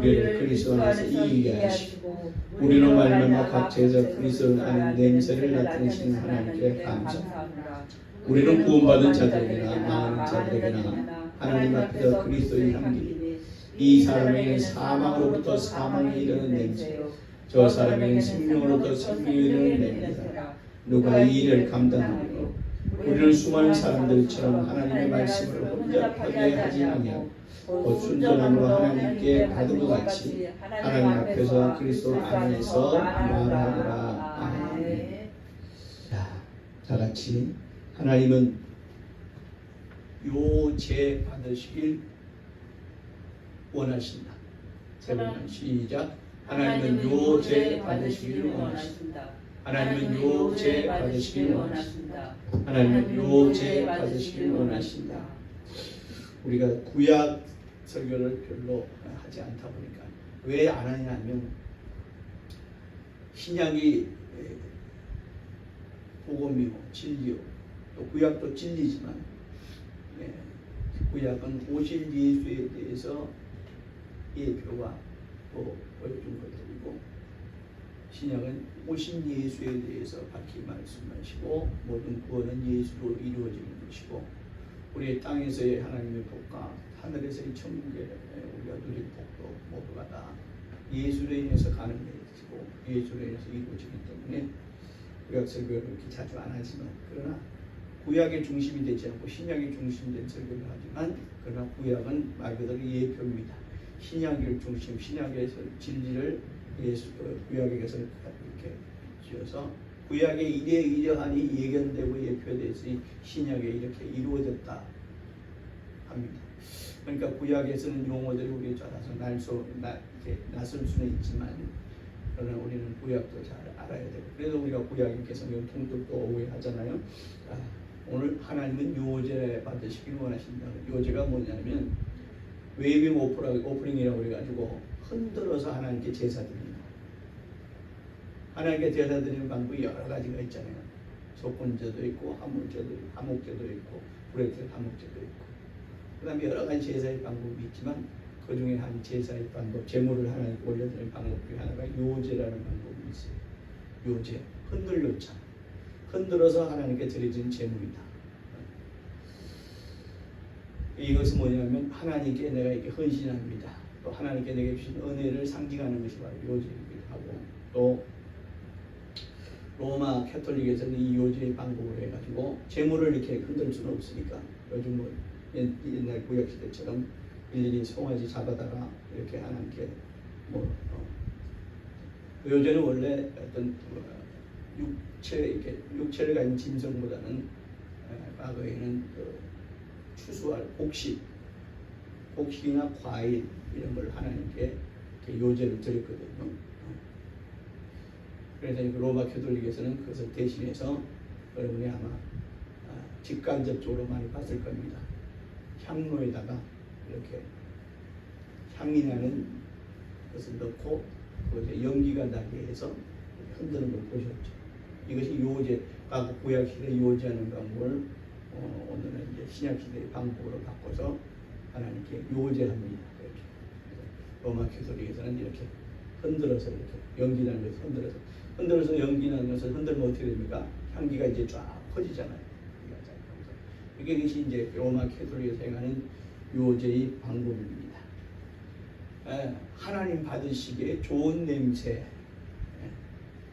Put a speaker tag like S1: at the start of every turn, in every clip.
S1: 우리를 그리스도 안에서 이기게 하시고 우리로 말미암아 각 죄에서 그리스도를 아는 냄새를 나타내시는 하나님께 감사합니다. 우리는 구원받은 자들에게나 망하는 자들에게나 하나님 앞에서 그리스도의 향기, 이 사람에게는 사망으로부터 사망에 이르는 냄새, 저 사람에게는 생명으로부터 생명에 이르는 냄새다. 누가 이 일을 감당하리요? 우리는 수많은 사람들처럼 하나님의 말씀을 혼잡하게 하지 아니하고 곧 순전함으로 하나님께 받은 것 같이 하나님 앞에서 그리스도 안에서 말하노라. 아멘. 자, 다 같이 하나님은 요죄 받으시길 원하신다. 세 번 시작. 하나님은 요죄 받으시길 원하신다. 하나님은 요죄 받으시길 원하신다. 하나님은 요죄 받으시길 원하신다. 우리가 구약 설교를 별로 하지 않다 보니까 왜 안 하냐면 신약이 복음이고 진리요, 또 구약도 진리지만 구약은 오실 예수에 대해서 예표가 보여준 것들이고 신약은 오신 예수에 대해서 밝히 말씀하시고 모든 구원은 예수로 이루어지는 것이고 우리의 땅에서의 하나님의 복과 하늘에서의 천국의 우리가 누릴 복도 모두가 다 예수로 인해서 가는 것이고 예수로 인해서 이루어지기 때문에 구약 설교를 이렇게 자주 안 하지만 그러나 구약의 중심이 되지 않고 신약의 중심이 된 설교를 하지만 그러나 구약은 말 그대로 예표입니다. 신약을 중심, 신약에서 진리를 구약에서 이렇게 지어서 구약의 이러이러하니 예견되고 예표돼서 신약에 이렇게 이루어졌다 합니다. 그러니까 구약에서는 용어들이 우리에 따라서 낯설 수는 있지만 그러나 우리는 구약도 잘 알아야 되고 그래서 우리가 구약의 성경통들도 오해하잖아요. 오늘 하나님은 요죄 받으시길 원하신다. 요죄가 뭐냐면 웨이빙 오프닝이라고 해가지고 흔들어서 하나님께 제사 드립니다. 하나님께 제사 드리는 방법이 여러 가지가 있잖아요. 속건제도 있고 화목제도 있고 불의 화목제도 있고 그 다음에 여러 가지 제사의 방법이 있지만 그 중에 한 제사의 방법, 제물을 하나님께 올려드리는 방법 중에 하나가 요제라는 방법이 있어요. 요제, 흔들요차, 흔들어서 하나님께 드려지는 제물이다. 이것은 뭐냐면 하나님께 내가 이렇게 헌신합니다. 또 하나님께 내게 주신 은혜를 상징하는 것이 바로 요제이기도 하고 또 로마 캐톨릭에서는 이 요제의 방법을 해가지고 제물을 이렇게 흔들 수는 없으니까 요즘 뭐 옛날 구약시대처럼 일일이 송아지 잡아다가 이렇게 하나님께 요제는 원래 어떤 육체를 가진 짐승보다는 과거에는 추수할 곡식이나 과일 이런 걸 하나님께 요제를 드렸거든요. 그래서 로마 캐톨릭에서는 그것을 대신해서 여러분이 아마 직간접적으로 많이 봤을 겁니다. 향로에다가 이렇게 향이 나는 것을 넣고 그것에 연기가 나게 해서 흔드는 걸 보셨죠. 이것이 요제, 구약 시대 요제하는 방법을 오늘은 이제 신약 시대의 방법으로 바꿔서 하나님께 요제합니다. 이렇게 로마 캐톨릭에서는 이렇게 흔들어서 이렇게 연기 나는 것을 흔들어서 연기 나는 것을 흔들면 어떻게 됩니까? 향기가 이제 쫙 퍼지잖아요. 이것이 이제 로마 캐톨릭에서 행하는 요제의 방법입니다. 하나님 받으시기에 좋은 냄새,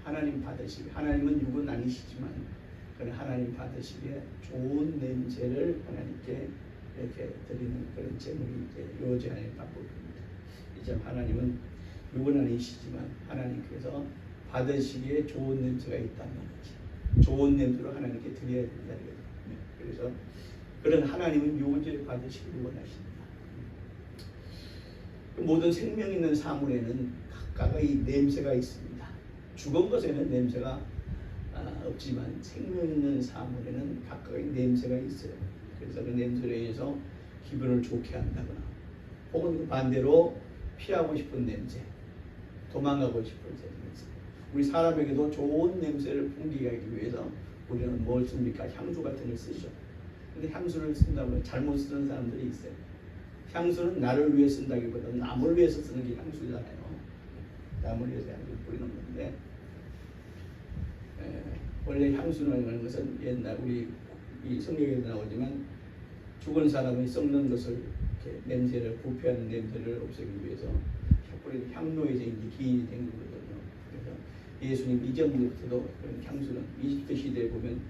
S1: 하나님은 육은 아니시지만 하나님 받으시기에 좋은 냄새를 하나님께 이렇게 드리는 그런 제물이 이제 요제하는 방법입니다. 이제 하나님은 육은 아니시지만 하나님께서 받으시기에 좋은 냄새가 있다는 거지. 좋은 냄새로 하나님께 드려야 된다는 거죠. 그래서 그런 하나님은 요제 받으시기를 원하십니다. 모든 생명 있는 사물에는 각각의 냄새가 있습니다. 죽은 것에는 냄새가 없지만 생명 있는 사물에는 각각의 냄새가 있어요. 그래서 그 냄새에 의해서 기분을 좋게 한다거나 혹은 반대로 피하고 싶은 냄새, 도망가고 싶은 냄새. 우리 사람에게도 좋은 냄새를 풍기게 하기 위해서 우리는 뭘 씁니까? 향수 같은 걸 쓰죠. 근데 향수를 쓴다면 잘못 쓰는 사람들이 있어요. 향수는 나를 위해 쓴다기보다 남을 위해서 쓰는 게 향수잖아요. 남을 위해서 향수를 뿌리는 건데 원래 향수라는 것은 옛날 우리 이 성경에도 나오지만 죽은 사람이 썩는 것을 이렇게 냄새를 부패하는 냄새를 없애기 위해서 뿌리는 향로에서 이제 기인이 된 거거든요. 그래서 예수님 이전부터도 그런 향수는 이집트 시대에 보면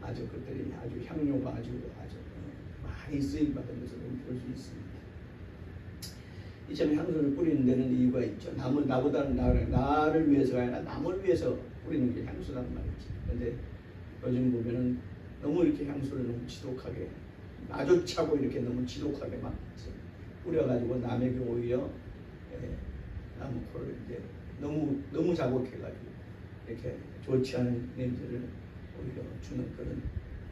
S1: 아주 그들이 아주 향료가 아주 많이 쓰임 받은 것을 볼 수 있습니다. 이처럼 향수를 뿌리는 데는 이유가 있죠. 나보다는 나를 위해서가 아니라 남을 위해서 뿌리는 게 향수라는 말이지. 그런데 요즘 보면은 너무 이렇게 향수를 너무 지독하게 마주차고 이렇게 너무 지독하게 막 뿌려가지고 남에게 오히려 나무 코를 이제 너무 자극해가지고 이렇게 좋지 않은 냄새를 오히려 주는 그런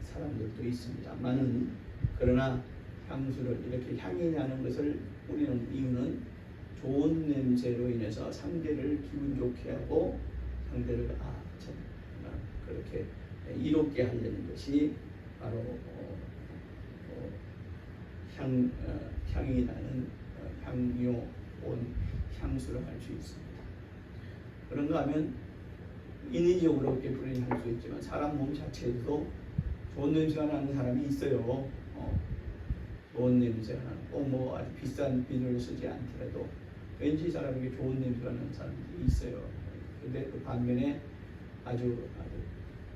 S1: 사람들도 있습니다만은 그러나 향수를 이렇게 향이 나는 것을 뿌리는 이유는 좋은 냄새로 인해서 상대를 기분 좋게 하고 상대를 참 그렇게 이롭게 하려는 것이 바로 향이 나는 향료 온 향수를 할 수 있습니다. 그런가 하면 인위적으로 이렇게 뿌리는 향수 있지만 사람 몸 자체에도 좋은 냄새가 나는 사람이 있어요. 좋은 냄새가 나는 뭐 아주 비싼 비누를 쓰지 않더라도 왠지 사람에게 좋은 냄새가 나는 사람들이 있어요. 근데 그 반면에 아주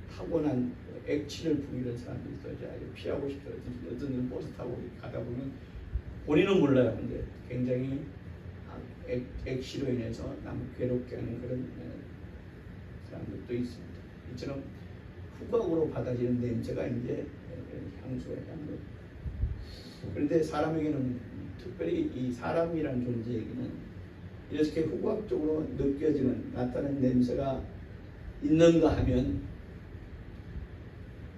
S1: 타고난 액취를 풍기는 사람들이 있어요. 아주 피하고 싶어요. 어떤 분은 버스 타고 가다 보면 본인은 몰라요. 근데 굉장히 액취로 인해서 남을 괴롭게 하는 그런 사람들도 있습니다. 이처럼 후각으로 받아지는 냄새가 이제 향수의 향로. 그런데 사람에게는 특별히 이 사람이라는 존재에게는 이렇게 후각적으로 느껴지는 나타나는 냄새가 있는가 하면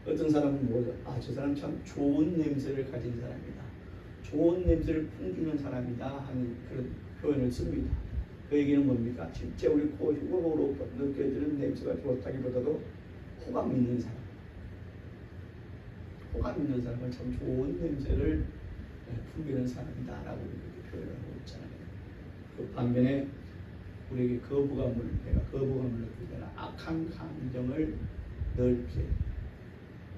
S1: 어떤 사람은 뭐죠? 저 사람 참 좋은 냄새를 가진 사람이다. 좋은 냄새를 풍기는 사람이다 하는 그런 표현을 씁니다. 그 얘기는 뭡니까? 실제 우리 코 후각으로 느껴지는 냄새가 좋다기보다도 호감 있는 사람. 호감 있는 사람은 참 좋은 냄새를 풍기는 사람이다 라고 이렇게 표현을 하고 있잖아요. 그 반면에 우리에게 거부감을 느낄 때나 악한 감정을 넓게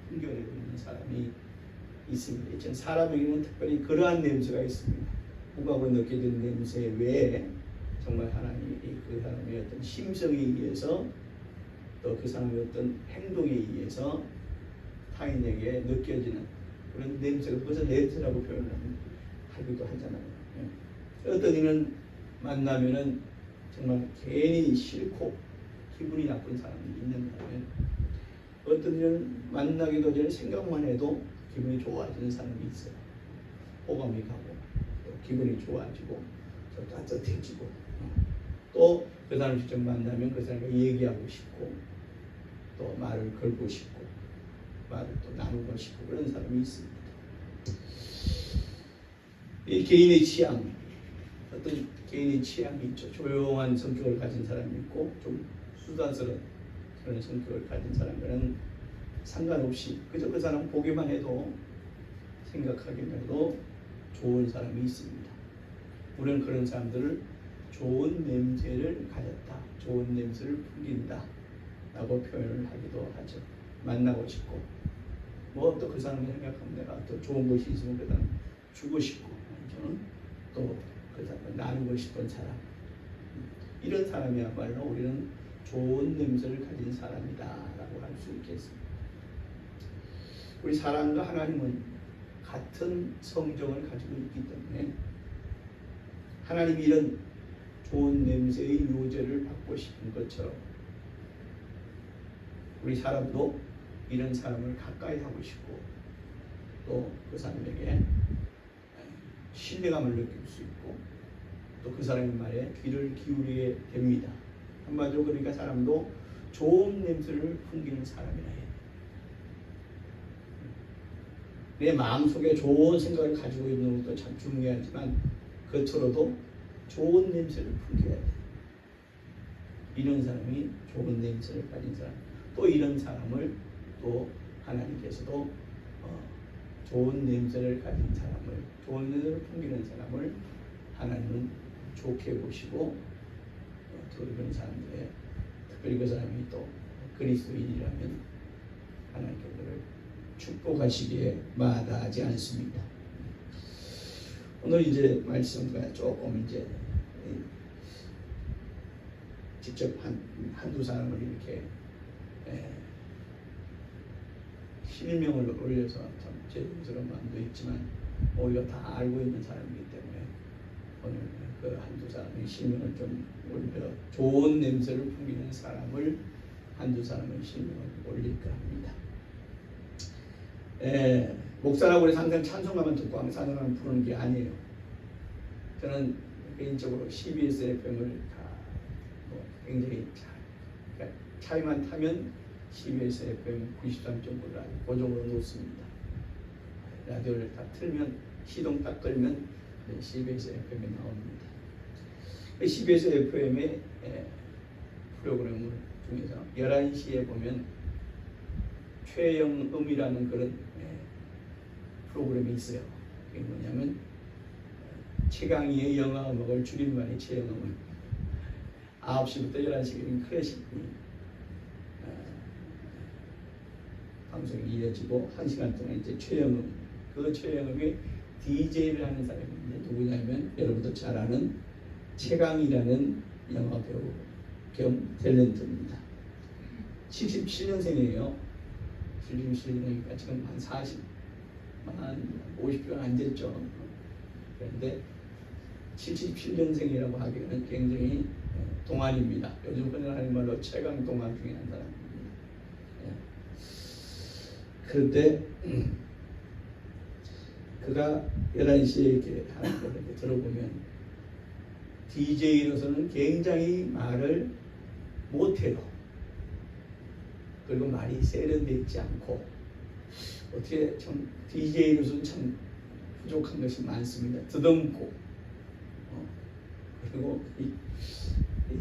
S1: 풍겨내고 있는 사람이 있습니다. 이처럼 사람에게는 특별히 그러한 냄새가 있습니다. 후각으로 느껴지는 냄새 외에 정말 하나님이 그 사람의 어떤 심성에 의해서 또 그 사람의 어떤 행동에 의해서 타인에게 느껴지는 그런 냄새가 그것을 냄새라고 표현하기도 하잖아요. 어떤 이는 만나면은 정말 괜히 싫고 기분이 나쁜 사람이 있는가 하면 어떤 이는 만나기도 전에 생각만 해도 기분이 좋아지는 사람이 있어요. 호감이 가고 또 기분이 좋아지고 또 따뜻해지고 또 그 사람 직접 만나면 그 사람과 얘기하고 싶고 또 말을 걸고 싶고 말을 또 나누고 싶고 그런 사람이 있습니다. 이 개인의 취향, 어떤 개인의 취향이 있죠. 조용한 성격을 가진 사람이 있고 좀 수다스러운 그런 성격을 가진 사람과는 상관없이 그저 그 사람 보기만 해도 생각하기만 해도 좋은 사람이 있습니다. 우리는 그런 사람들을 좋은 냄새를 가졌다, 좋은 냄새를 풍긴다 라고 표현을 하기도 하죠. 만나고 싶고 뭐 또 그 사람을 생각하면 내가 또 좋은 것이 있으면 그 사람 주고 싶고 저는 또 그 사람을 나누고 싶은 사람, 이런 사람이야말로 우리는 좋은 냄새를 가진 사람이다 라고 할 수 있겠습니다. 우리 사람과 하나님은 같은 성정을 가지고 있기 때문에 하나님이 이런 좋은 냄새의 요제를 받고 싶은 것처럼 우리 사람도 이런 사람을 가까이 하고 싶고 또 그 사람에게 신뢰감을 느낄 수 있고 또 그 사람의 말에 귀를 기울이게 됩니다. 한마디로 그러니까 사람도 좋은 냄새를 풍기는 사람이라 해요. 내 마음속에 좋은 생각을 가지고 있는 것도 참 중요하지만 그처럼도 좋은 냄새를 풍겨야 돼. 이런 사람이 좋은 냄새를 가진 사람. 또 이런 사람을 또 하나님께서도 좋은 냄새를 가진 사람을, 좋은 냄새를 풍기는 사람을 하나님은 좋게 보시고 또 그런 사람들의 특별히 그 사람이 또 그리스도인이라면 하나님께 그를 축복하시기에 마다하지 않습니다. 오늘 이제 말씀과 조금 이제 직접 한두 사람을 이렇게 실명을 올려서 참 죄송스러운 마음도 있지만 오히려 다 알고 있는 사람이기 때문에 오늘 그 한두 사람의 실명을 좀 올려 좋은 냄새를 풍기는 사람을 한두 사람의 실명을 올릴까 합니다. 목사라고 해서 항상 찬송가만 듣고 항상 찬송가만 부르는 게 아니에요. 저는 개인적으로 CBS FM을 굉장히 그러니까 차에만 타면 CBS FM 93.9를 고정으로 놓습니다. 라디오를 딱 틀면 시동 딱 걸면 CBS FM이 나옵니다. CBS FM의 프로그램 중에서 11시에 보면 최영음이라는 그런 프로그램이 있어요. 그게 뭐냐면 최강희의 영화 음악을 줄임말이 최영음을 9시부터 11시까지 클래식 방송이 이어지고 1시간 동안 이제 최영음, 그 최영음이 DJ를 하는 사람이 있는데 누구냐면 여러분도 잘 아는 최강희라는 영화 배우 겸 탤런트입니다. 77년생이에요. 77년이니까 지금 한 50년 안 됐죠. 그런데 77년생이라고 하기에는 굉장히 동안입니다. 요즘 흔히하는 말로 최강 동안 중에 한 사람입니다. 그런데 그가 11시에 이렇게 하는 걸 이렇게 들어보면 DJ로서는 굉장히 말을 못해요. 그리고 말이 세련되지 않고 어떻게 참 DJ로서는 참 부족한 것이 많습니다. 더듬고 그리고 이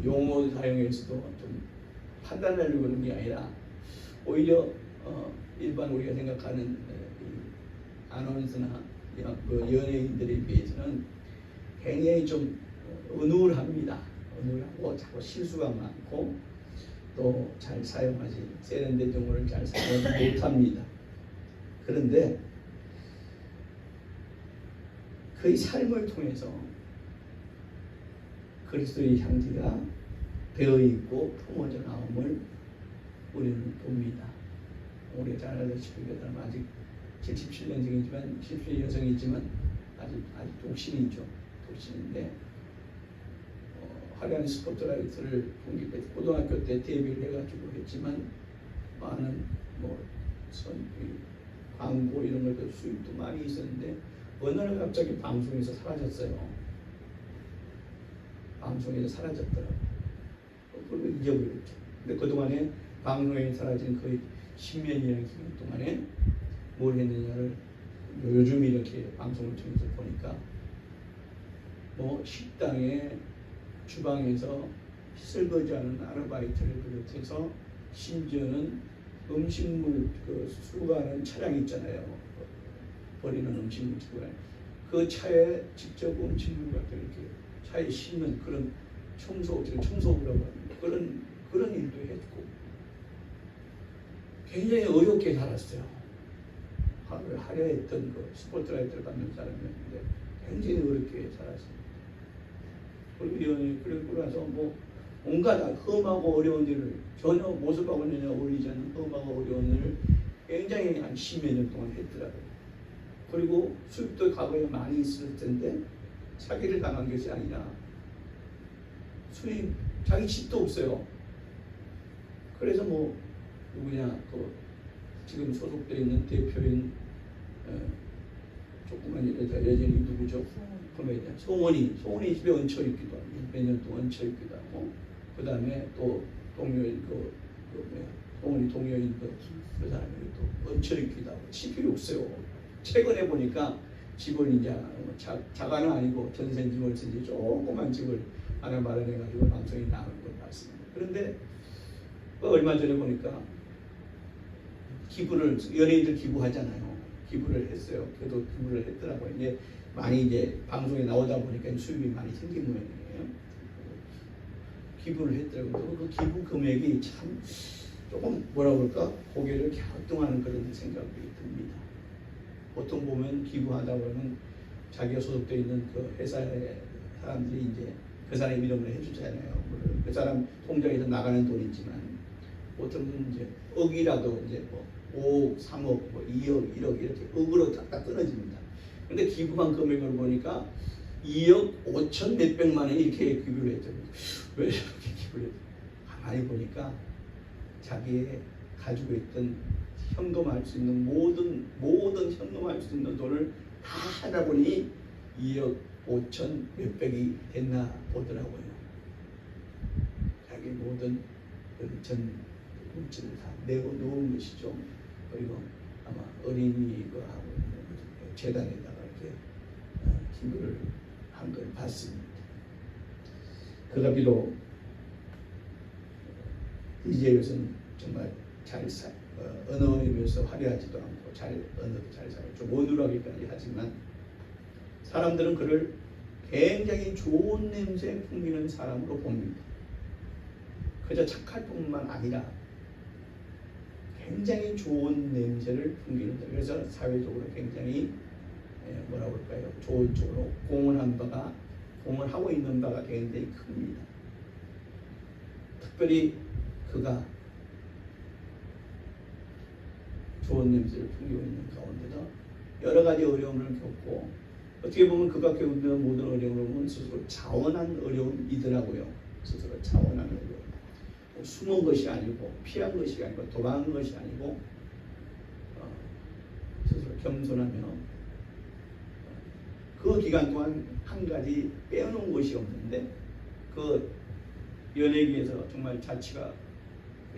S1: 용어 사용에서도 좀 판단하려고 그런 게 아니라 오히려 일반 우리가 생각하는 아나운서나 연예인들에 비해서는 굉장히 좀 어눌합니다. 어눌하고 자꾸 실수가 많고 또 잘 사용하지 세련된 용어를 잘 사용하지 못합니다. 그런데 그의 삶을 통해서 그리스도의 향기가 배어있고 품어져 나옴을 우리는 봅니다. 우리가 잘 알다시피 그 사람 아직 77년생이지만 77 여성이지만 아직 독신이죠. 독신인데 화려한 스포트라이트를 고등학교 때 데뷔를 해가지고 했지만 많은 광고 이런 것도 수입도 많이 있었는데 어느 날 갑자기 방송에서 사라졌어요. 방송에서 사라졌더라고요. 그걸 잊어버렸죠. 근데 그동안에 방송에 사라진 거의 10년이라는 기간 동안에 뭘 했느냐를 요즘 이렇게 방송을 통해서 보니까 식당에 주방에서 설거지하는 아르바이트를 비롯해서 심지어는 음식물 수거하는 차량 있잖아요. 버리는 음식물 수거하는 그 차에 직접 음식물 같은 이렇게 차에 싣는 그런 청소부라고 하는 그런 일도 했고 굉장히 어렵게 살았어요. 화려했던 그 스포트라이트를 받는 사람이었는데 굉장히 어렵게 살았어요. 그리고 나서 온갖 험하고 어려운 일을 전혀 모습하고 전혀 어울리지 않는 험하고 어려운 일을 굉장히 한 10몇 년 동안 했더라고요. 그리고 수입도 과거에 많이 있을 텐데 사기를 당한 것이 아니라 수입 자기 집도 없어요. 그래서 누구냐 지금 소속되어 있는 대표인 조그만 여전히 누구죠? 코미디언 송원이 집에 얹혀 있기도 하고 몇 년 동안 얹혀 있기도 하고 그 다음에 또 동료인 송원이 동료인 그 사람이 또 얹혀 있기도 하고 집이 없어요. 최근에 보니까 집을 이제 자가는 아니고 전세집을 쓰지 조그만 집을 하나 마련해가지고 방송에 나오는 걸 봤습니다. 그런데 얼마 전에 보니까 기부를 연예인들 기부하잖아요. 기부를 했어요. 그래도 기부를 했더라고요. 이제 많이 이제 방송에 나오다 보니까 수입이 많이 생긴 모양이에요. 기부를 했더라고요. 그 기부 금액이 참 조금 뭐라 그럴까 고개를 갸우뚱하는 그런 생각이 듭니다. 보통 보면 기부하다 보면 자기가 소속되어 있는 그 회사의 사람들이 이제 그 사람 이름을 해주잖아요. 그 사람 통장에서 나가는 돈이지만 보통은 이제 억이라도 이제 뭐 5억, 3억, 뭐 2억, 1억 이렇게 억으로 딱딱 끊어집니다. 근데 기부한 금액을 보니까 2억 5천 몇백만 원 이렇게 기부를 했죠. 왜 이렇게 기부를 했죠? 가만히 보니까 자기의 가지고 있던 현금할 수 있는 모든 현금할 수 있는 돈을 다 하다 보니 2억 5천 몇백이 됐나 보더라고요. 자기 모든 전 물질을 다 내고 놓은 것이죠. 그리고 아마 어린이하고 재단에다가 이렇게 기부를 한 걸 봤습니다. 그가 비록 이제 요즘 정말 잘 언어이면서 화려하지도 않고 언어도 잘 살고 좀 어눌하기까지 하지만 사람들은 그를 굉장히 좋은 냄새 풍기는 사람으로 봅니다. 그저 착할 뿐만 아니라 굉장히 좋은 냄새를 풍기는, 그래서 사회적으로 굉장히 뭐라고 할까요? 좋은 쪽으로 공을 하고 있는 바가 굉장히 큽니다. 특별히 그가 좋은 냄새를 풍기고 있는 가운데도 여러 가지 어려움을 겪고, 어떻게 보면 그가 겪는 모든 어려움은 스스로 자원한 어려움이더라고요. 스스로 자원한 어려움. 숨은 것이 아니고 피한 것이 아니고 도망한 것이 아니고 스스로 겸손하며 그 기간 동안 한 가지 빼놓은 것이 없는데, 그 연예계에서 정말 자취가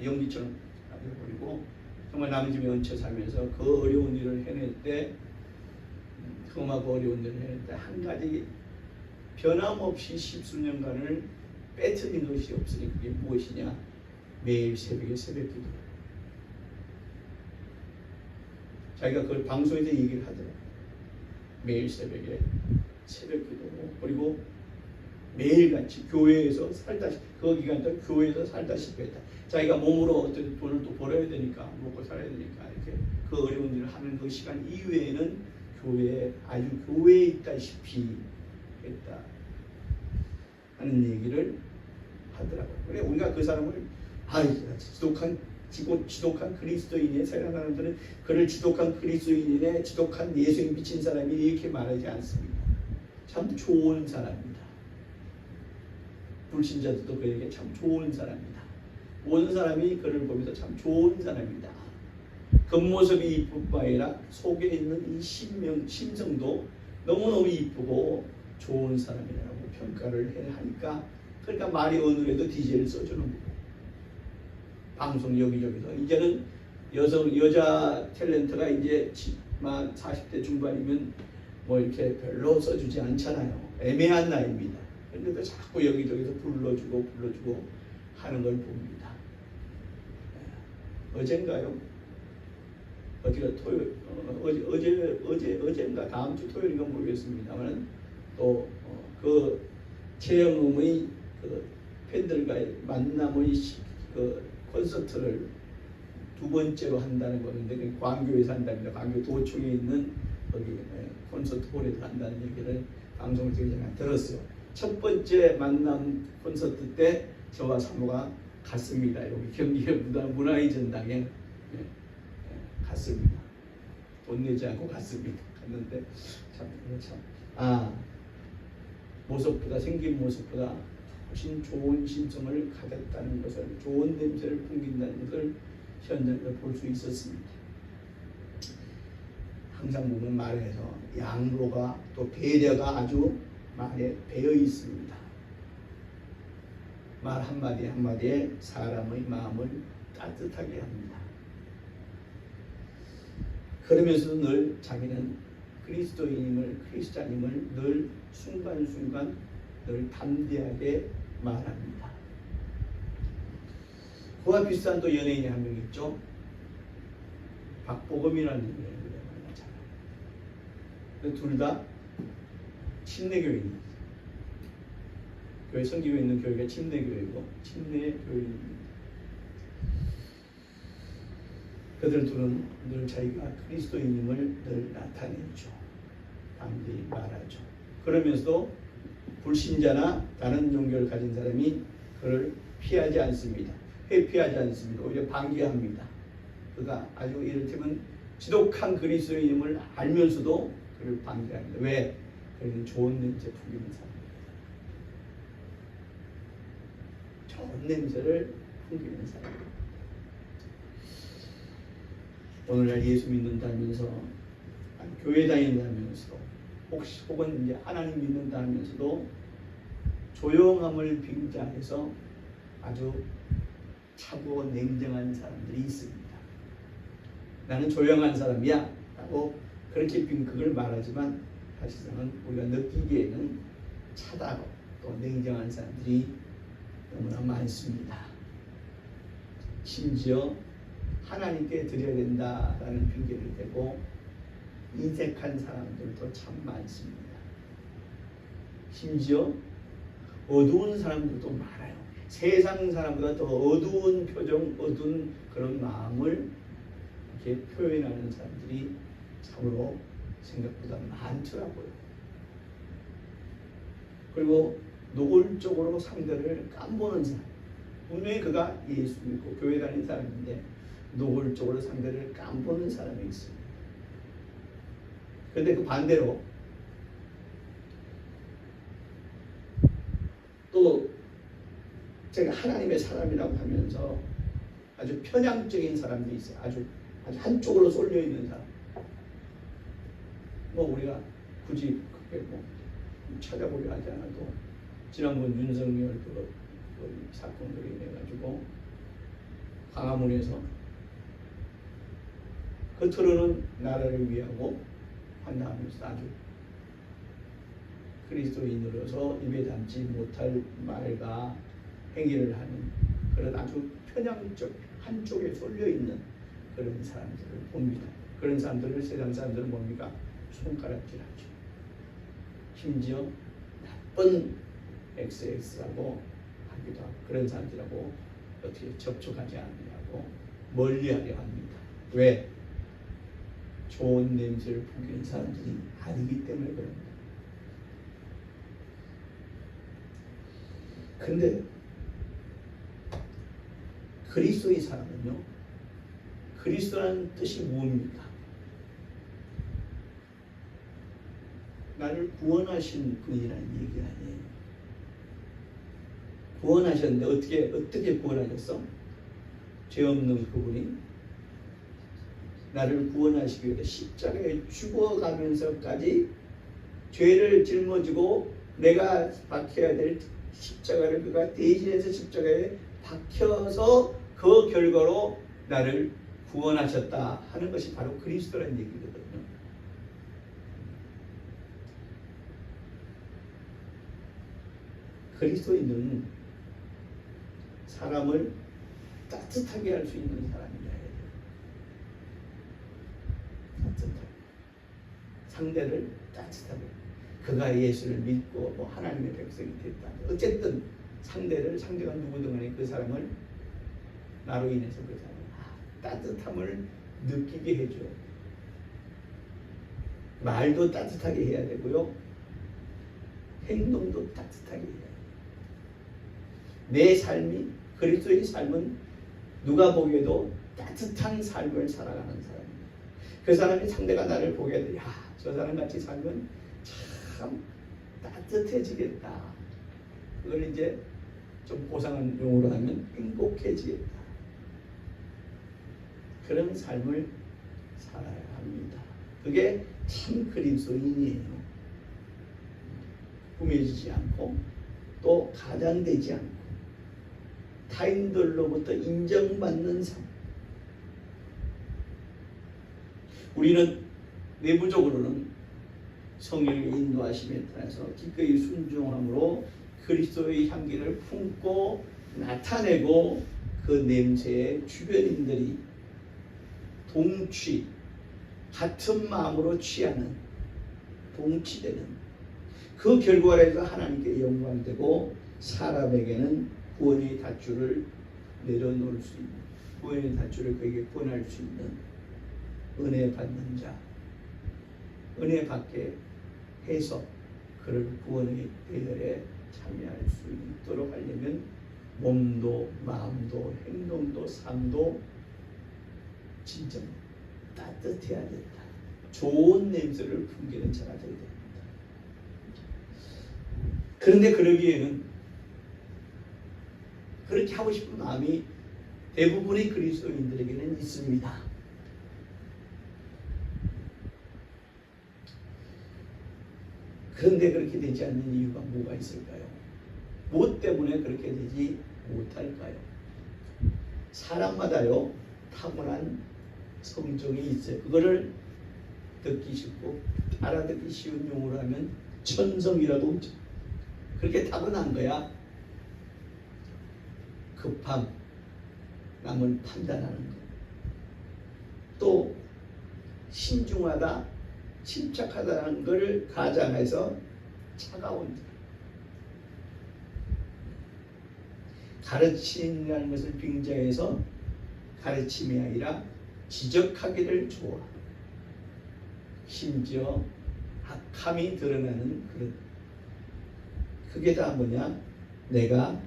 S1: 연기처럼 되어버리고 정말 남의 집에 얹혀 살면서 그 어려운 일을 해낼 때, 험하고 어려운 일을 해낼 때 한 가지 변함없이 10수년간을 빼뜨린 것이 없으니 그게 무엇이냐? 매일 새벽에 새벽기도. 자기가 그걸 방송에서 얘기를 하더라고요. 매일 새벽에 새벽기도, 그리고 매일같이 교회에서 살다시피, 그 기간 동안 교회에서 살다시피 했다. 자기가 몸으로 어떤 돈을 또 벌어야 되니까, 먹고 살아야 되니까 이렇게 그 어려운 일을 하는 그 시간 이외에는 교회에 있다시피 했다 하는 얘기를 하더라고요. 그래 우리가 그 사람을 지독한 그리스도인의 세상 사람들은 그를 지독한 그리스도인의 지독한 예수에 미친 사람이 이렇게 말하지 않습니다. 참 좋은 사람입니다. 불신자들도 그에게 참 좋은 사람입니다. 모든 사람이 그를 보면서 참 좋은 사람입니다. 겉모습이 이쁠 바 아니라 속에 있는 이 심성도 너무너무 이쁘고 좋은 사람이라고 평가를 하니까, 그러니까 말이 어느래도 DJ를 써주는 거고, 방송 여기저기서 이제는 여자 탤런트가 이제 40대 중반이면 뭐 이렇게 별로 써주지 않잖아요. 애매한 나이입니다. 그런데도 자꾸 여기저기서 불러주고 하는 걸 봅니다. 어젠가요? 어제인가 다음 주 토요일인가 모르겠습니다만 또 그 최영음의 그 팬들과의 만남의 그 콘서트를 두 번째로 한다는 거는데, 광교에서 한답니다. 광교 도청에 있는 거기 콘서트 홀에서 한다는 얘기를 방송을 제가 들었어요. 첫 번째 만남 콘서트 때 저와 사모가 갔습니다. 여기 경기 문화의 전당에 갔습니다. 돈 내지 않고 갔습니다. 갔는데 생긴 모습보다 훨씬 좋은 심성을 가졌다는 것을, 좋은 냄새를 풍긴다는 것을 현장에서 볼 수 있었습니다. 항상 보면 말에서 양로가 또 배려가 아주 말에 배어 있습니다. 말 한마디 한마디에 사람의 마음을 따뜻하게 합니다. 그러면서도 늘 자기는 크리스찬임을 늘 순간순간 늘 담대하게 말합니다. 그와 비슷한 또 연예인이 한 명 있죠. 박보검이라는 연예인을 잘 둘 다 침례교인이에요. 교회 섬기고 있는 교회가 침례교회고 침례교인입니다. 그들 둘은 늘 자기가 그리스도인임을 늘 나타내죠. 담대히 말하죠. 그러면서도 불신자나 다른 종교를 가진 사람이 그를 피하지 않습니다. 회피하지 않습니다. 오히려 반기합니다. 그가 아주 이를테면 지독한 그리스도인임을 알면서도 그를 반기합니다. 왜? 그는 좋은 냄새 풍기는 사람입니다. 좋은 냄새를 풍기는 사람입니다. 오늘날 예수 믿는다면서 교회 다닌다면서 혹은 이제 하나님 믿는다면서도 조용함을 빙자해서 아주 차고 냉정한 사람들이 있습니다. 나는 조용한 사람이야 라고 그렇게 그걸 말하지만 사실상은 우리가 느끼기에는 차다고 또 냉정한 사람들이 너무나 많습니다. 심지어 하나님께 드려야 된다라는 핑계를 대고 인색한 사람들도 참 많습니다. 심지어 어두운 사람들도 많아요. 세상 사람보다 더 어두운 표정, 어두운 그런 마음을 이렇게 표현하는 사람들이 참으로 생각보다 많더라고요. 그리고 노골적으로 상대를 깜보는 사람. 분명히 그가 예수 믿고 교회 다니는 사람인데 노골적으로 상대를 깜보는 사람이 있습니다. 그런데 그 반대로 또 제가 하나님의 사람이라고 하면서 아주 편향적인 사람들이 있어요. 아주 한쪽으로 쏠려 있는 사람. 뭐 우리가 굳이 그렇게 뭐 찾아보려 하지 않아도 지난번 윤석열 그 사건으로 인해 가지고 광화문에서 겉으로는 나라를 위하고 한다면서 아주 그리스도인으로서 입에 담지 못할 말과 행위를 하는 그런 아주 편향적 한쪽에 쏠려 있는 그런 사람들을 봅니다. 그런 사람들을 세상 사람들은 뭡니까? 손가락질하죠. 심지어 나쁜 XX라고 하기도 하고 그런 사람들하고 어떻게 접촉하지 않으려고 멀리하려 합니다. 왜? 좋은 냄새를 풍기는 사람들이 아니기 때문에 그럽니다. 근데 그리스도의 사람은요, 그리스도라는 뜻이 뭡니까? 나를 구원하신 분이라는 얘기 아니에요. 구원하셨는데 어떻게 구원하셨어? 죄 없는 그분이 나를 구원하시기 위해 십자가에 죽어가면서까지 죄를 짊어지고 내가 박혀야 될 십자가를 그가 대신해서 십자가에 박혀서 그 결과로 나를 구원하셨다 하는 것이 바로 그리스도라는 얘기거든요. 그리스도인은 사람을 따뜻하게 할 수 있는 사람이라 해야 돼요. 따뜻하게. 상대를 따뜻하게. 그가 예수를 믿고 뭐 하나님의 백성이 됐다. 어쨌든 상대가 누구든 간에 그 사람을 나로 인해서 그 사람을 따뜻함을 느끼게 해줘요. 말도 따뜻하게 해야 되고요. 행동도 따뜻하게 해야 돼요. 내 삶이 그리스도의 삶은 누가 보기에도 따뜻한 삶을 살아가는 사람입니다. 그 사람이 상대가 나를 보게 돼. 저 사람 같이 살면 참 따뜻해지겠다. 그걸 이제 좀 고상한 용어로 하면 행복해지겠다. 그런 삶을 살아야 합니다. 그게 참 그리스도인이에요. 꾸며지지 않고 또 가장되지 않고 타인들로부터 인정받는 삶. 우리는 내부적으로는 성령의 인도하심에 따라서 기꺼이 순종함으로 그리스도의 향기를 품고 나타내고 그 냄새에 주변인들이 동취, 같은 마음으로 취하는 동치되는 그 결과로 해서 하나님께 영광되고 사람에게는 구원의 닷줄을 내려놓을 수 있는 구원의 닷줄을 그에게 권할 수 있는 은혜 받는 자 은혜 받게 해서 그를 구원의 대열에 참여할 수 있도록 하려면 몸도 마음도 행동도 삶도 진짜 따뜻해야 된다. 좋은 냄새를 풍기는 자가 되어야 됩니다. 그런데 그러기에는 그렇게 하고 싶은 마음이 대부분의 그리스도인들에게는 있습니다. 그런데 그렇게 되지 않는 이유가 뭐가 있을까요? 무엇 때문에 그렇게 되지 못할까요? 사람마다요 타고난 성정이 있어요. 그거를 듣기 쉽고 알아듣기 쉬운 용어로 하면 천성이라고 그렇게 타고난 거야. 급함, 남을 판단하는 것, 또 신중하다, 침착하다는 것을 가장해서 차가운 자. 가르침이라는 것을 빙자해서 가르침이 아니라 지적하기를 좋아. 심지어 악함이 드러나는 그런 그게 다 뭐냐? 내가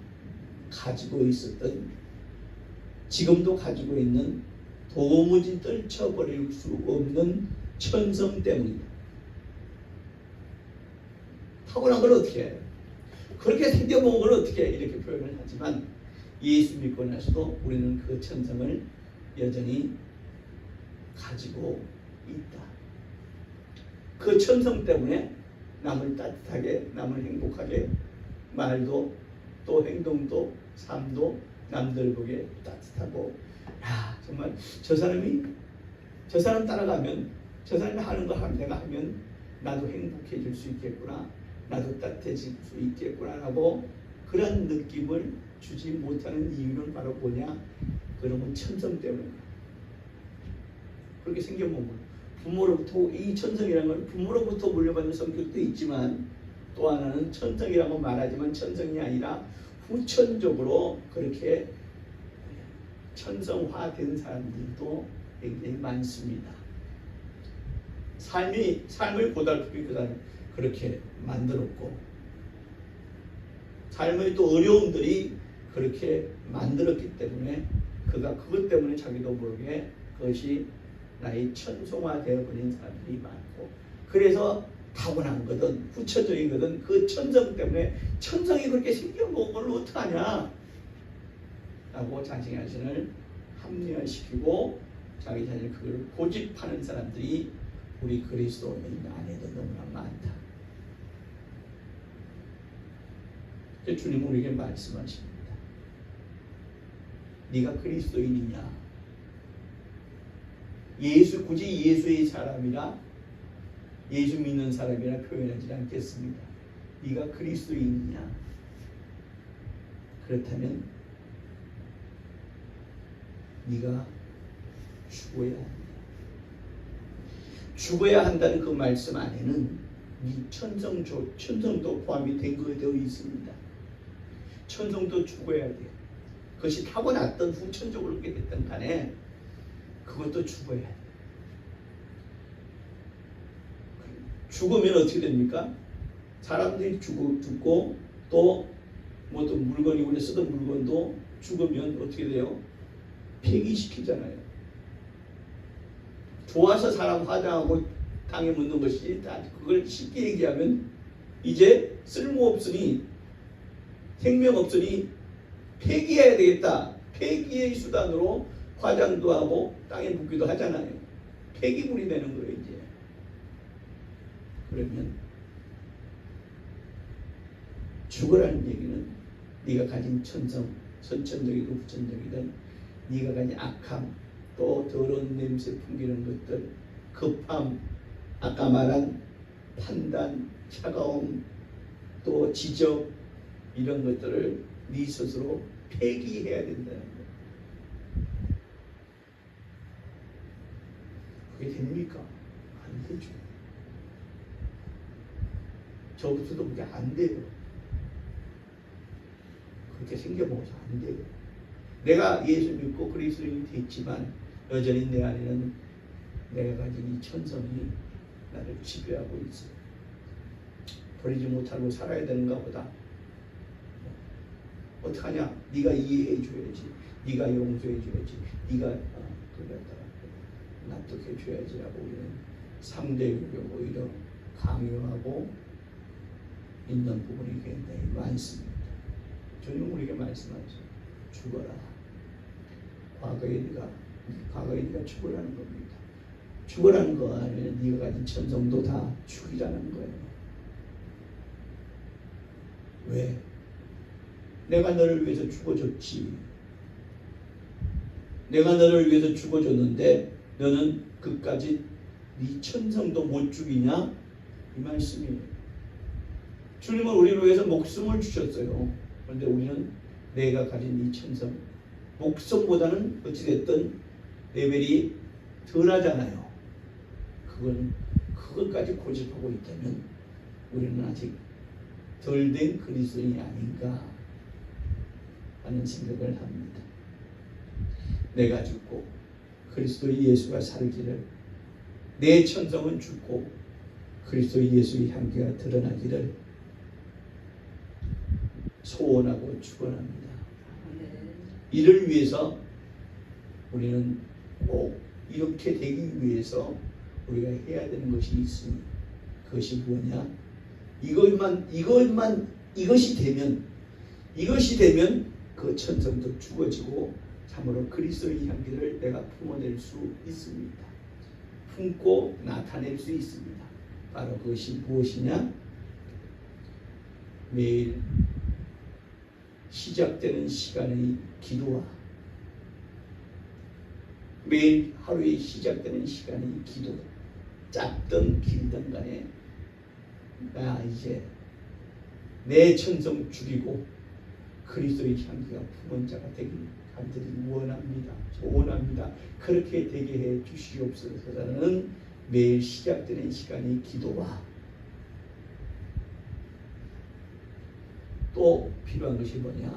S1: 가지고 있었던 지금도 가지고 있는 도무지 떨쳐버릴 수 없는 천성 때문이다. 타고난 걸 어떻게 해요? 그렇게 생겨본 걸 어떻게 해? 이렇게 표현을 하지만 예수 믿고 나서도 우리는 그 천성을 여전히 가지고 있다. 그 천성 때문에 남을 따뜻하게, 남을 행복하게 말도 또 행동도 삶도 남들 보기에 따뜻하고 야 정말 저 사람 따라가면 저 사람이 하는 거 내가 하면 나도 행복해질 수 있겠구나 나도 따뜻해질 수 있겠구나 하고 그런 느낌을 주지 못하는 이유는 바로 뭐냐? 그러면 천성 때문에 그렇게 생겨본 거예요. 부모로부터 이 천성이라는 건 부모로부터 물려받는 성격도 있지만 또 하나는 천성이라고 말하지만 천성이 아니라 후천적으로 그렇게 천성화된 사람들도 굉장히 많습니다. 삶을 고달프게 그 사람 그렇게 만들었고 삶의 또 어려움들이 그렇게 만들었기 때문에 그가 그것 때문에 자기도 모르게 그것이 나의 천성화되어 버린 사람들이 많고 그래서 타고난 거든 후천적인 거든 그 천성 때문에 천성이 그렇게 생겨본 걸 어떡하냐 라고 자기 자신을 합리화시키고 자기 자신을 그걸 고집하는 사람들이 우리 그리스도인 안에도 너무나 많다. 주님은 우리에게 말씀하십니다. 네가 그리스도인이냐? 굳이 예수의 사람이라 예수 믿는 사람이라 표현하지 않겠습니다. 네가 그리스도인이냐? 그렇다면 네가 죽어야 한다. 죽어야 한다는 그 말씀 안에는 네 천성도 포함이 된 거에 되어 있습니다. 천성도 죽어야 돼. 그것이 타고났던 후천적으로 그렇게 됐던 간에 그것도 죽어야 돼. 죽으면 어떻게 됩니까? 사람들이 죽고 또 뭐 또 물건이 우리 쓰던 물건도 죽으면 어떻게 돼요? 폐기시키잖아요. 좋아서 사람 화장하고 땅에 묻는 것이 그걸 쉽게 얘기하면 이제 쓸모없으니 생명 없으니 폐기해야 되겠다. 폐기의 수단으로 화장도 하고 땅에 묻기도 하잖아요. 폐기물이 되는 거예요 이제. 그러면 죽으라는 얘기는 네가 가진 천성, 선천적이든 후천적이든 네가 가진 악함, 또 더러운 냄새 풍기는 것들, 급함, 아까 말한 판단, 차가움, 또 지적 이런 것들을 네 스스로 폐기해야 된다는 거예요. 그게 됩니까? 안 되죠. 저부터도 그게 안 돼요. 그렇게 생겨먹어서 안 돼요. 내가 예수 믿고 그리스도인이 됐지만 여전히 내 안에는 내가 가진 이 천성이 나를 지배하고 있어요. 버리지 못하고 살아야 되는가 보다. 어떡하냐? 네가 이해해 줘야지. 네가 용서해 줘야지. 네가 그걸 납득해 줘야지라고 우리는 상대에게 오히려 강요하고 있는 부분이 굉장히 많습니다. 주님 우리에게 말씀하죠. 죽어라. 과거에 네가 죽으라는 겁니다. 죽으라는 거 아니면 네가 가진 천성도 다 죽이라는 거예요. 왜? 내가 너를 위해서 죽어줬지. 내가 너를 위해서 죽어줬는데 너는 그까지 네 천성도 못 죽이냐? 이 말씀이에요. 주님은 우리를 위해서 목숨을 주셨어요. 그런데 우리는 내가 가진 이 천성, 목숨보다는 어찌됐든 레벨이 덜하잖아요. 그것까지 고집하고 있다면 우리는 아직 덜 된 그리스도인이 아닌가 하는 생각을 합니다. 내가 죽고 그리스도 예수가 살기를, 내 천성은 죽고 그리스도 예수의 향기가 드러나기를 소원하고 축원합니다. 이를 위해서 우리는 꼭 이렇게 되기 위해서 우리가 해야 되는 것이 있으니 그것이 뭐냐? 이것이 되면 그 천성도 죽어지고 참으로 그리스도의 향기를 내가 품어낼 수 있습니다. 품고 나타낼 수 있습니다. 바로 그것이 무엇이냐? 매일 시작되는 시간의 기도와 매일 하루에 시작되는 시간의 기도, 짧든 길든 간에 나 이제 내 천성 죽이고 그리스도의 향기가 품은 자가 되길 간절히 원합니다. 소원합니다. 그렇게 되게 해 주시옵소서라는 매일 시작되는 시간의 기도와 또 필요한 것이 뭐냐?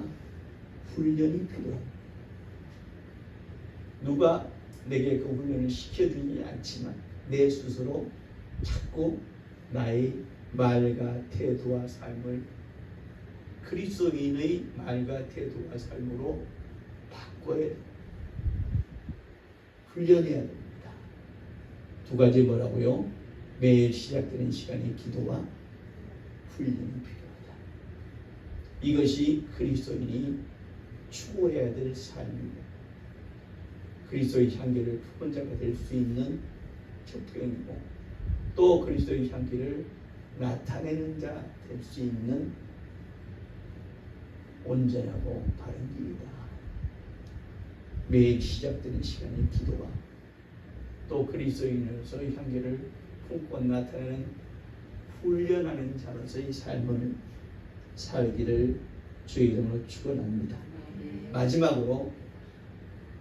S1: 훈련이 필요합니다. 누가 내게 그 훈련을 시켜주지 않지만 내 스스로 자꾸 나의 말과 태도와 삶을 그리스도인의 말과 태도와 삶으로 바꿔야 됩니다. 훈련해야 됩니다. 두 가지 뭐라고요? 매일 시작되는 시간의 기도와 훈련이 필요하다. 이것이 그리스도인이 추구해야 될 삶입니다. 그리스도의 향기를 품은 자가 될 수 있는 특권이고 또 그리스도의 향기를 나타내는 자 될 수 있는 온전하고 바른 길이다. 매일 시작되는 시간의 기도와 또 그리스도인으로서의 향기를 품고 나타내는 훈련하는 자로서의 삶을 살기를 주의 이름으로 축원합니다. 마지막으로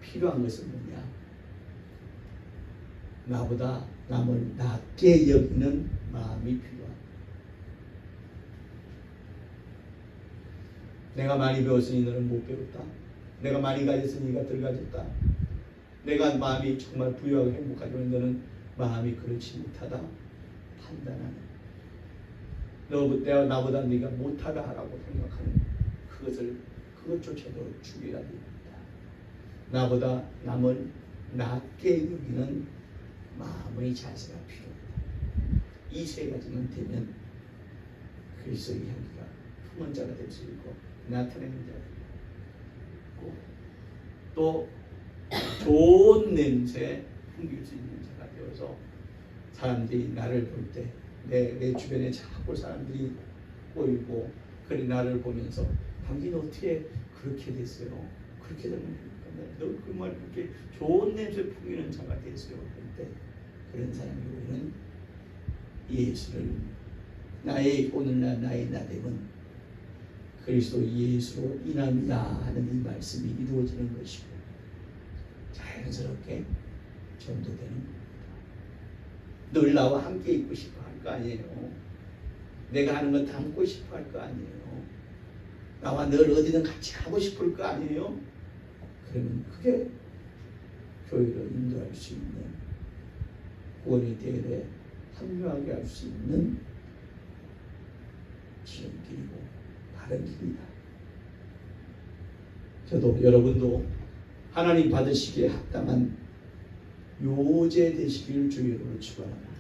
S1: 필요한 것은 뭐냐? 나보다 남을 낮게 여기는 마음이 필요합니다. 내가 많이 배웠으니 너는 못 배웠다. 내가 많이 가졌으니 네가 덜 가졌다. 내가 마음이 정말 부유하고 행복하지만 너는 마음이 그렇지 못하다. 판단하는. 내가 나보다 네가 못하다 하라고 생각하는 그것조차도 죽여야 됩니다. 나보다 남을 낮게 여기는 마음의 자세가 필요합니다. 이 세 가지만 되면 그리스도의 향기가 품은 자가 될 수 있고 나타내는 자가 되고 또 좋은 냄새 풍길 수 있는 자가 되어서 사람들이 나를 볼 때 내 주변에 자꾸 사람들이 보이고 그래 나를 보면서 당신 어떻게 그렇게 됐어요? 그렇게 되면 너 그 말 그렇게 좋은 냄새 풍기는 자가 됐어요. 그때 그런 사람이 우리는 예수를 오늘날 나의 나됨은 그리스도 예수로 인함이다 하는 이 말씀이 이루어지는 것이고 자연스럽게 전도되는 겁니다. 늘 나와 함께 있고 싶어 할 거 아니에요. 내가 하는 건 담고 싶어 할 거 아니에요. 나와 늘 어디든 같이 가고 싶을 거 아니에요. 그러면 그게 교회를 인도할 수 있는, 구원의 대회에 합류하게 할 수 있는 지름길이고 바른 길이다. 저도 여러분도 하나님 받으시기에 합당한 요제 되시기를 주의 이름으로 축원합니다.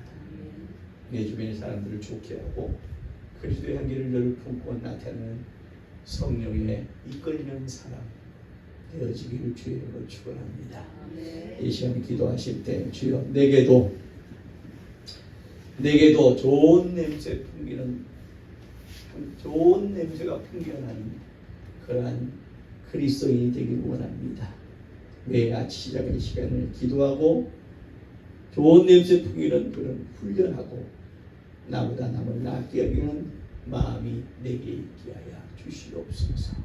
S1: 내 주변의 사람들을 좋게 하고 그리스도의 향기를 늘 품고 나타내는 성령에 이끌리는 사람 되어지기를 주의 이름으로 축원합니다. 이 시간에 기도하실 때 주여 내게도 좋은 냄새 풍기는, 좋은 냄새가 풍겨나는 그러한 그리스도인이 되길 원합니다. 매일 아침 시작의 시간을 기도하고 좋은 냄새 풍기는 그런 훈련하고 나보다 남을 낫게 여기는 마음이 내게 있게 하여 주시옵소서.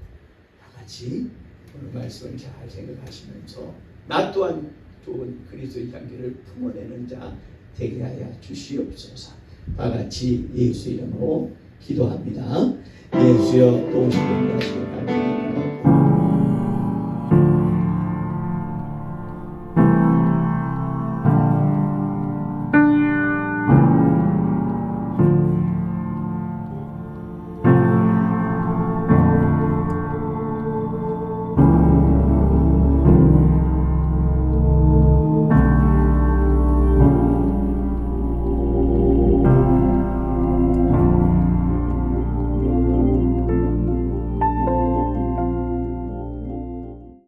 S1: 다같이 오늘 말씀을 잘 생각하시면서 나 또한 좋은 그리스도의 향기를 품어내는 자 되게 하여 주시옵소서. 다같이 예수 이름으로 기도합니다. 예수여 또 오시고 나시고